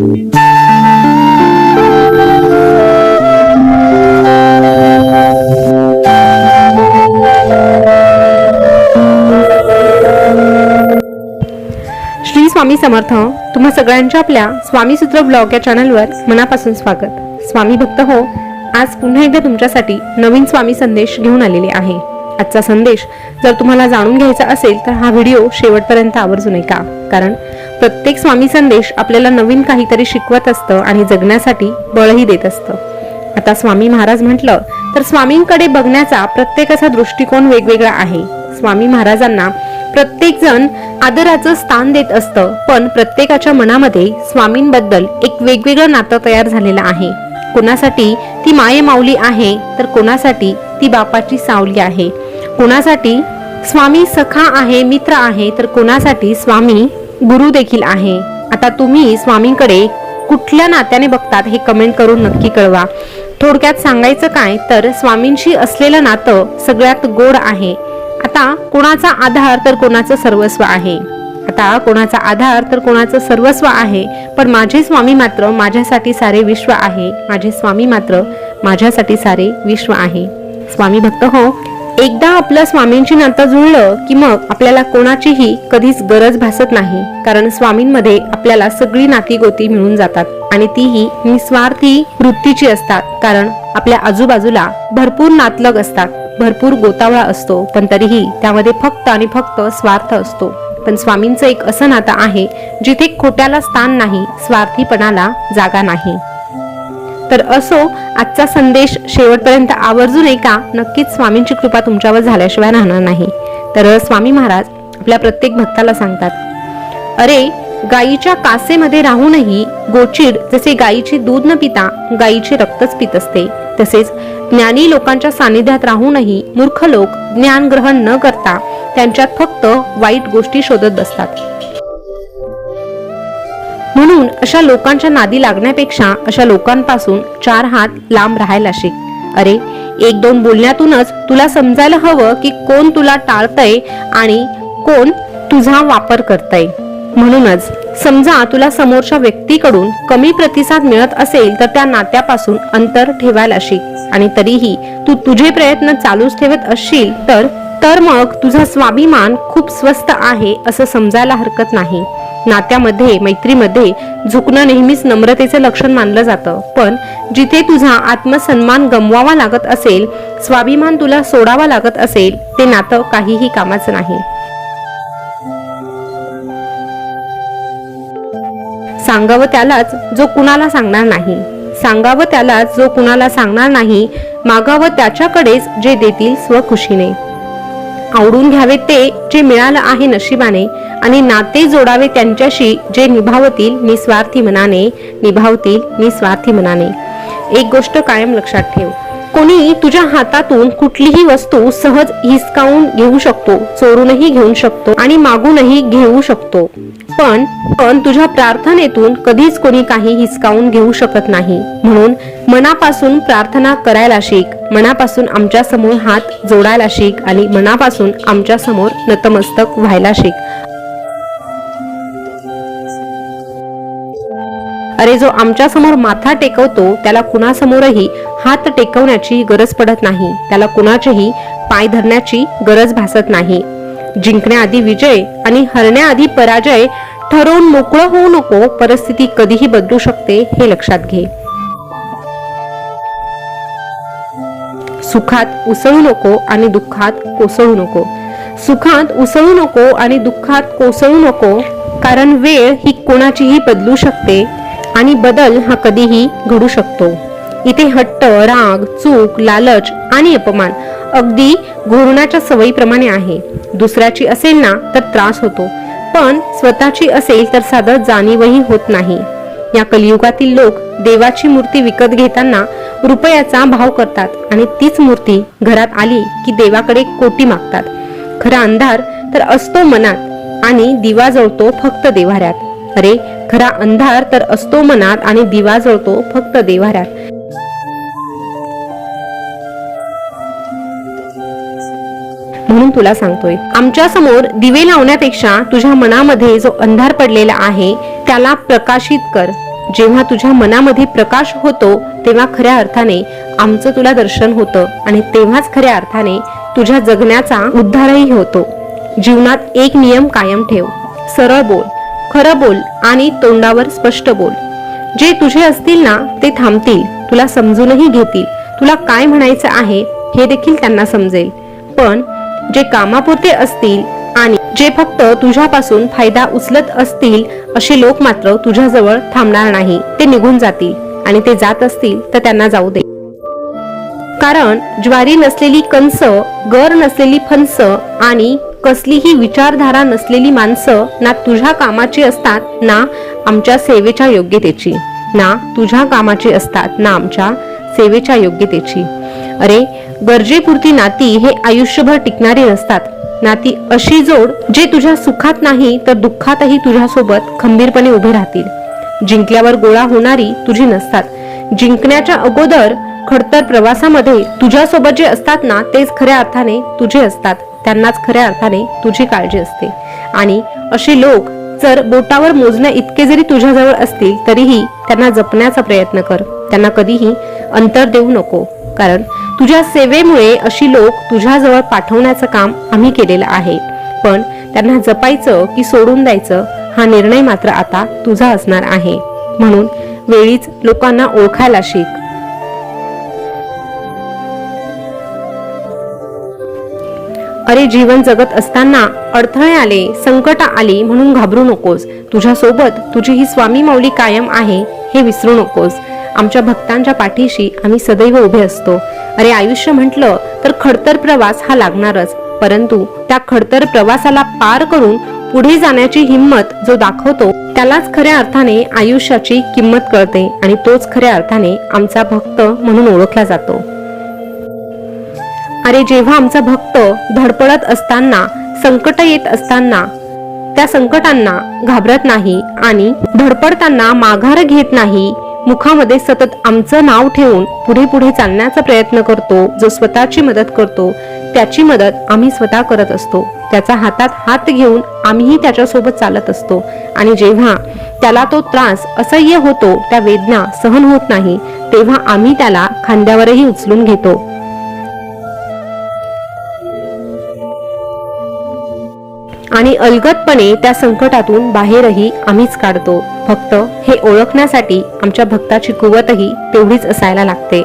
श्री स्वामी समर्थ. तुम्हा सगळ्यांच्या आपल्या स्वामी सूत्र ब्लॉग या चॅनलवर मनापासून स्वागत. स्वामी भक्त हो, आज पुन्हा एकदा तुमच्यासाठी नवीन स्वामी संदेश घेऊन आलेले आहे. आजचा संदेश जर तुम्हाला जाणून घ्यायचा असेल तर हा व्हिडिओ शेवटपर्यंत आवर्जून ऐका, कारण प्रत्येक स्वामी संदेश आपल्याला नवीन काहीतरी शिकवत असतं आणि जगण्यासाठी बळही देत असतं. आता स्वामी महाराज म्हटलं तर स्वामींकडे बघण्याचा प्रत्येकाचा दृष्टिकोन वेगवेगळा आहे. स्वामी महाराजांना प्रत्येक जण आदराचं स्थान देत असतं, पण प्रत्येकाच्या मनामध्ये स्वामींबद्दल एक वेगवेगळं नातं तयार झालेलं आहे. कोणासाठी ती माये माऊली आहे, तर कोणासाठी ती बापाची सावली आहे, कोणासाठी स्वामी सखा आहे, मित्र आहे, तर कोणासाठी स्वामी गुरु देखील आहे. आता तुम्ही स्वामींकडे कुठल्या नात्याने बघतात हे कमेंट करून नक्की कळवा. थोडक्यात सांगायचं काय तर स्वामींशी असलेलं नातं सगळ्यात गोड आहे. आता कोणाचा आधार तर कोणाचं सर्वस्व आहे, आता कोणाचा आधार तर कोणाचं सर्वस्व आहे, पण माझे स्वामी मात्र माझ्यासाठी सारे विश्व आहे. माझे स्वामी मात्र माझ्यासाठी सारे विश्व आहे. स्वामी भक्त हो, एकदा आपलं स्वामींची नातं जुळलं की मग आपल्याला कोणाचीही कधीच गरज भासत नाही, कारण स्वामींमध्ये आपल्याला सगळी नातीगोती मिळून जातात आणि तीही निस्वार्थी वृत्तीची असतात. कारण आपल्या आजूबाजूला भरपूर नातलग असतात, भरपूर गोतावळा असतो, पण तरीही त्यामध्ये फक्त आणि फक्त स्वार्थ असतो. पण स्वामींचं एक असं नातं आहे जिथे खोट्याला स्थान नाही, स्वार्थीपणाला जागा नाही. तर असो, आजचा संदेश शेवटपर्यंत आवर्जून ऐका. नक्कीच स्वामींची कृपा तुमच्यावर झाल्याशिवाय राहणार नाही. तर स्वामी महाराज आपल्या प्रत्येक भक्ताला सांगतात, अरे गायीच्या कासेमध्ये राहूनही गोचिड जसे गायीचे दूध न पिता गायीचे रक्तच पित असते, तसेच ज्ञानी लोकांच्या सानिध्यात राहूनही मूर्ख लोक ज्ञान ग्रहण न करता त्यांच्यात फक्त वाईट गोष्टी शोधत बसतात. म्हणून अशा लोकांच्या नादी लागण्यापेक्षा अशा लोकांपासून 4 हात लांब राहायला शिक. अरे 1-2 बोलण्यातूनच तुला समजायला हवं की कोण तुला टाळतंय आणि कोण तुझा वापर करतंय. म्हणूनच समजा तुला समोरच्या व्यक्तीकडून कमी प्रतिसाद मिळत असेल तर त्या नात्यापासून अंतर ठेवायला शिक. आणि तरीही तू तुझे प्रयत्न चालूच ठेवत असशील तर मग तुझा स्वाभिमान खूप स्वस्त आहे असं समजायला हरकत नाही. नात्यामध्ये, मैत्रीमध्ये झुकणं नेहमीच नम्रतेचं लक्षण मानलं जातं, पण जिथे तुझा आत्मसन्मान गमवावा लागत असेल, स्वाभिमान तुला सोडावा लागत असेल, ते नातं काहीही कामाचं नाही. सांगावं त्यालाच जो कुणाला सांगणार नाही, सांगावं त्यालाच जो कुणाला सांगणार नाही, मागावं त्याच्याकडेच जे देतील स्वखुशीने. आवडून घ्यावे ते जे मिळालं आहे नशिबाने, आणि नाते जोडावे त्यांच्याशी जे निभावतील निस्वार्थी मनाने, निभावतील निस्वार्थी मनाने. एक गोष्ट कायम लक्षात ठेव, कोणी तुझ्या हातातून कुठलीही वस्तू सहज हिसकावून घेऊ शकतो, चोरूनही घेऊ शकतो आणि मागूनही घेऊ शकतो, पण तुझ्या प्रार्थनेतून कधीच कोणी काही हिसकावून घेऊ शकत नाही. म्हणून मनापासून प्रार्थना करायला शिक, मनापासून आमच्या समोर हात जोडायला शिक आणि मनापासून आमच्या समोर नतमस्तक व्हायला शिक. अरे जो आमच्या समोर माथा टेकवतो त्याला कुणासमोरही हात टेकवण्याची गरज पडत नाही, त्याला कुणाचेही पाय धरण्याची गरज भासत नाही. जिंकण्याआधी विजय आणि हरण्याआधी पराजय ठरवून मोकळं होऊ नको. परिस्थिती कधीही बदलू शकते हे लक्षात घे. सुखात उसळू नको आणि दुःखात कोसळू नको. सुखात उसळू नको आणि दुःखात कोसळू नको, कारण वेळ ही कोणाचीही बदलू शकते आणि बदल हा कधीही घडू शकतो. इथे हट्ट, राग, चूक, लालच आणि अपमान अगदी घोरण्याच्या सवयीप्रमाणे आहे. दुसऱ्याची असेल ना तर त्रास होतो, पण स्वतःची असेल तर साधं जाणीवही होत नाही. या कलियुगातील लोक देवाची मूर्ती विकत घेताना रुपयाचा भाव करतात आणि तीच मूर्ती घरात आली की देवाकडे कोटी मागतात. खरा अंधार तर असतो मनात आणि दिवा जळतो फक्त देव्हाऱ्यात. अरे खरा अंधार तर असतो मनात आणि दिवा जळतो फक्त देव्हाऱ्यात. म्हणून तुला सांगतोय, आमच्या समोर दिवे लावण्यापेक्षा तुझ्या मनामध्ये जो अंधार पडलेला आहे त्याला प्रकाशित कर. जेव्हा तुझ्या मनामध्ये प्रकाश होतो तेव्हा खऱ्या अर्थाने आमचं तुला दर्शन होतं आणि तेव्हाच खऱ्या अर्थाने तुझ्या जगण्याचा उद्धारही होतो. जीवनात एक नियम कायम ठेव. सरळ बोल, खरं बोल आणि तोंडावर स्पष्ट बोल. जे तुझे असतील ना ते थांबतील, तुला समजूनही घेतील. तुला काय म्हणायचं आहे हे देखील त्यांना समजेल. पण जे कामापुरते असतील आणि जे फक्त तुझ्यापासून फायदा उचलत असतील असे लोक मात्र तुझ्याजवळ थांबणार नाही. ते निघून जातील आणि ते जात असतील तर त्यांना जाऊ दे. कारण ज्वारी नसलेली कंस, गर नसलेली फणस आणि कसलीही विचारधारा नसलेली माणसं ना तुझ्या कामाची असतात ना आमच्या सेवेच्या योग्यतेची. ना तुझ्या कामाची असतात ना आमच्या सेवेच्या योग्यतेची. अरे, गरजेपुरती नाती हे आयुष्यभर टिकणारी नसतात. नाती अशी जोड जे तुझ्या सुखात नाही तर दुःखातही तुझ्यासोबत खंबीरपणे उभे राहतील. जिंकल्यावर गोळा होणारी तुझी नसतात. जिंकण्याच्या अगोदर खडतर प्रवासामध्ये तुझ्यासोबत जे असतात ना तेच खऱ्या अर्थाने तुझे असतात. त्यांनाच खऱ्या अर्थाने तुझी काळजी असते. आणि असे लोक जर बोटावर मोजण्या इतके जरी तुझ्याजवळ असतील तरीही त्यांना जपण्याचा प्रयत्न कर. त्यांना कधीही अंतर देऊ नको. कारण तुझ्या सेवेमुळे अशी लोक तुझ्याजवळ पाठवण्याचं काम आम्ही केलेलं आहे. पण त्यांना जपायचं की सोडून द्यायचं हा निर्णय मात्र आता तुझा असणार आहे. म्हणून वेळीच लोकांना ओळखायला शिक. अरे, जीवन जगत असताना अडथळे आले, संकट आली म्हणून घाबरू नकोस. तुझ्या सोबत तुझी ही स्वामी माऊली कायम आहे हे विसरू नकोस. आमच्या भक्तांच्या पाठीशी आम्ही सदैव उभे असतो. अरे, आयुष्य म्हटलं तर खडतर प्रवास हा लागणारच. परंतु त्या खडतर प्रवासाला पार करून पुढे जाण्याची हिंमत जो दाखवतो त्यालाच खऱ्या अर्थाने आयुष्याची किंमत कळते आणि तोच खऱ्या अर्थाने आमचा भक्त म्हणून ओळखला जातो. अरे, जेव्हा आमचा भक्त धडपडत असताना, संकट येत असताना त्या संकटांना घाबरत नाही आणि धडपडताना माघार घेत नाही, मुखामध्ये सतत आमचं नाव ठेवून पुढे पुढे चालण्याचा प्रयत्न करतो, जो स्वतःची मदत करतो त्याची मदत आम्ही स्वतः करत असतो. त्याचा हातात हात घेऊन आम्हीही त्याच्यासोबत चालत असतो. आणि जेव्हा त्याला तो त्रास असह्य होतो, त्या वेदना सहन होत नाही, तेव्हा आम्ही त्याला खांद्यावरही उचलून घेतो. आणि अलगदपणे त्या संकटातून बाहेरही आम्हीच काढतो. फक्त हे ओळखण्यासाठी आमच्या भक्ताची कुवतही तेवढीच असायला लागते.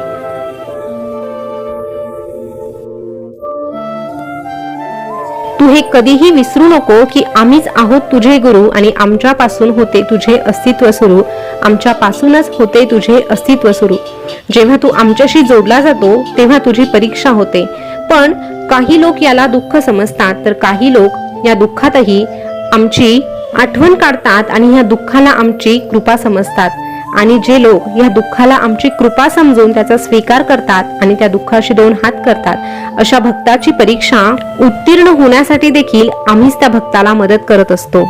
तू हे कधीही विसरू नको की आम्हीच आहोत तुझे गुरु आणि आमच्यापासून होते तुझे अस्तित्व सुरू. आमच्यापासूनच होते तुझे अस्तित्व सुरू. जेव्हा तू आमच्याशी जोडला जातो तेव्हा तुझी परीक्षा होते. पण काही लोक याला दुःख समजतात तर काही लोक या दुःखातही आमची आठवण काढतात आणि या दुःखाला आमची कृपा समजतात. आणि जे लोक या दुःखाला आमची कृपा समजून त्याचा स्वीकार करतात आणि त्या दुःखाशी दोन हात करतात, अशा भक्ताची परीक्षा उत्तीर्ण होण्यासाठी देखील आम्हीच त्या भक्ताला मदत करत असतो.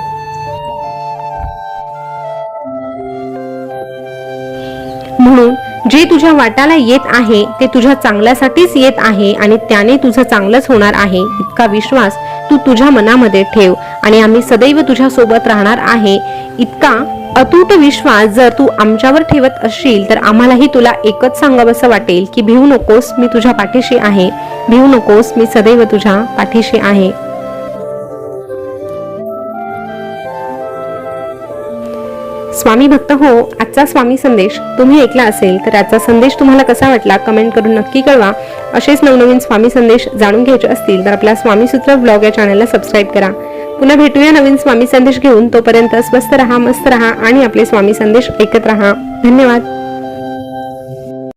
म्हणून जे तुझ्या वाट्याला येत आहे ते तुझ्या चांगल्यासाठीच येत आहे आणि त्याने तुझं चांगलंच होणार आहे इतका विश्वास तू तुझ्या मनामध्ये ठेव. आणि आम्ही सदैव तुझ्या सोबत राहणार आहे इतका अतूट विश्वास जर तू आमच्यावर ठेवत असशील तर आम्हालाही तुला एकच सांगावंसं वाटेल की भिवू नकोस, मी तुझ्या पाठीशी आहे. भिवू नकोस, मी सदैव तुझ्या पाठीशी आहे. स्वामी भक्त हो, आजचा स्वामी संदेश तुम्ही ऐकला असेल तर आजचा संदेश तुम्हाला कसा वाटला कमेंट करून नक्की कळवा. असेच नवनवीन स्वामी संदेश जाणून घ्यायचे असतील तर आपल्या स्वामी सूत्र ब्लॉग या चॅनलला सबस्क्राईब करा. पुन्हा भेटूया नवीन स्वामी संदेश घेऊन. तोपर्यंत स्वस्त रहा, मस्त रहा आणि आपले स्वामी संदेश ऐकत रहा. धन्यवाद.